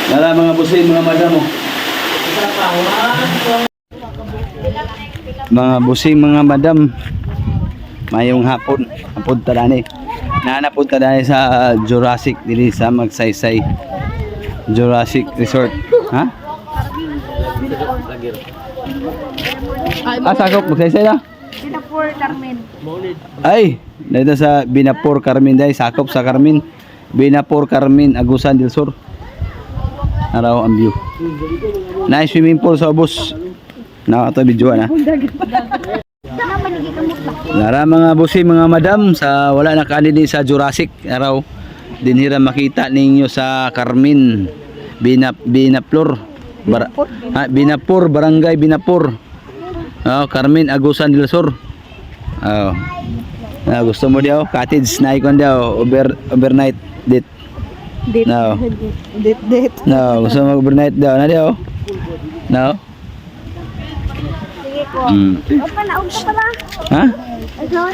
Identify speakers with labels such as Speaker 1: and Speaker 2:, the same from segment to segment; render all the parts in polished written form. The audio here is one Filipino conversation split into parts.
Speaker 1: Nara mga busing, mga madam mo. Mga busing, mga madam. Mayong hapon. Napunta dani. Napunta dani sa Jurassic dili sa Magsaysay. Jurassic Resort. Ha? Sakop Magsaysay na?
Speaker 2: Binapur Carmen.
Speaker 1: Ay, dito sa Binapur Carmen dai, sakop sa Carmen. Binapur Carmen, Agusan del Sur. Araw ang view. Nice swimming pool sa ubos. Nakata video na. Nara mga busi, mga madam, sa wala na kaani din sa Jurassic araw. Dinhira makita ninyo sa Carmen. Binapur. Binapur, Barangay Binapur. Carmen, Agusan del Sur. Gusto mo daw cottage na ikon daw overnight date. No.
Speaker 2: Date.
Speaker 1: No, gusto mo overnight daw na daw. No.
Speaker 2: Sige ko. Opa, naog ka pala.
Speaker 1: Ha?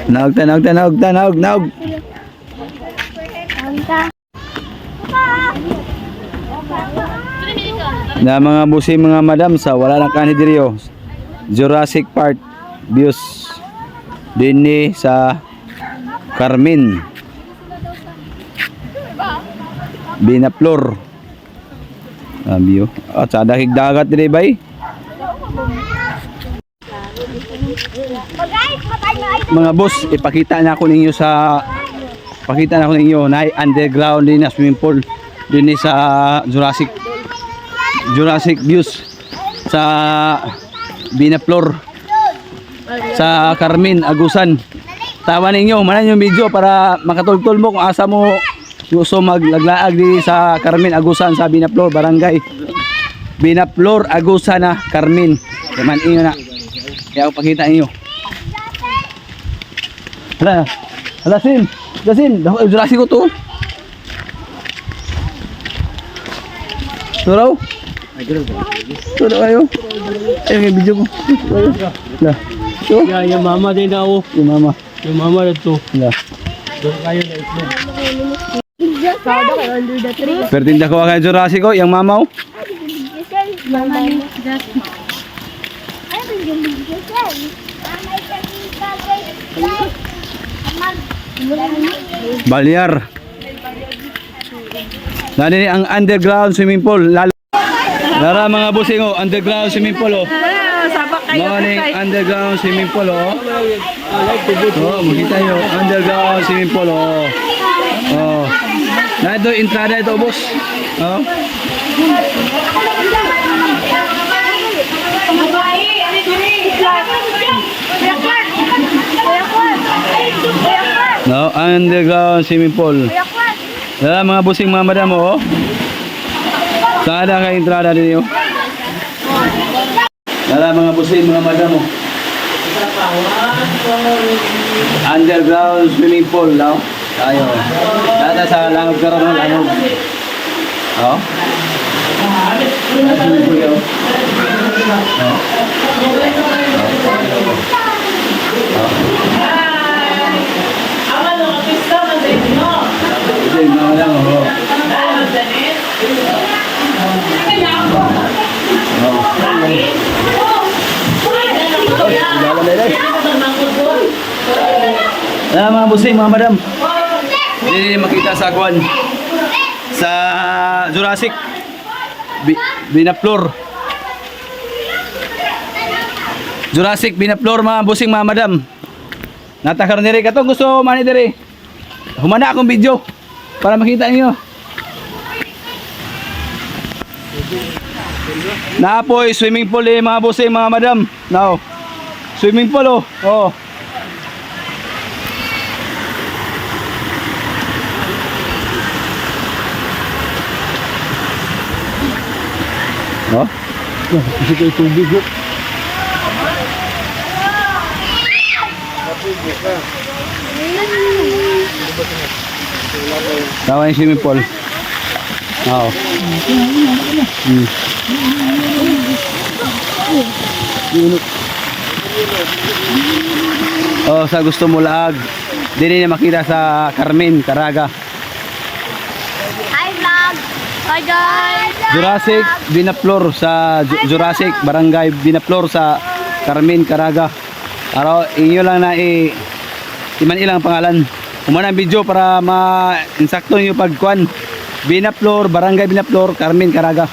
Speaker 1: Naog. Na mga busi, mga madam, sa wala nang kani diri Jurassic Park views dinhi sa Carmen Binapur view at sa dakig dagat diri bay. Mga boss, ipakita na ako ninyo na underground din na swimming pool din sa Jurassic views sa Binapur sa Carmen, Agusan. Tawa ninyo, manan yung video para makatultol mo kung asa mo gusto maglaglaag di sa Carmen, Agusan sa Binapur, Barangay Binapur, Agusan na Carmen. Yaman inyo na. Kaya ako pakita ninyo. Hala Sin, Jurassic ko to. Turaw? Turaw kayo? Ayun yung video ko. Lah. So?
Speaker 3: Yung mama din ako.
Speaker 1: Yung mama.
Speaker 3: Yung mama na to.
Speaker 1: Lah.
Speaker 3: Doon kayo na itlog.
Speaker 1: Pertinda ko kay Jurassic ko, yung mamaw. Balyar. Nani ang underground swimming pool. Lara mga busing underground swimming pool
Speaker 2: Sabak kayo.
Speaker 1: Morning underground swimming pool makita nyo underground swimming pool na ito entrada ito boss. No, underground swimming pool. Lara mga busing, mga madam Sada ka entrada ninyo. Lara mga busing, mga madam underground swimming pool no? Tayo. Data sa Langog Karon, Langog. Swimming pool yun. Busing, mga madam mga busing, mga madam. Hindi makita sa Kwan sa Jurassic Binapur. Jurassic Binapur mga busing, mga madam. Natakaroon diri katong gusto mani diri. Humana akong video para makita niyo. Naapoy swimming pool mga busing, mga madam. Now, swimming pool
Speaker 3: Kasi kayo tubig ho.
Speaker 1: Tawa yung swimming pool. Sa gusto mo laag, dili na makita sa Carmen, Caraga.
Speaker 2: Hi vlog. Hi guys!
Speaker 1: Jurassic Binaflor sa Jurassic Barangay Binaflor sa Carmen, Caraga. Araw inyo lang na iman ilang pangalan. Umana ang video para ma-insakto niyo pagkuan. Binaflor, Barangay Binaflor, Carmen, Caraga.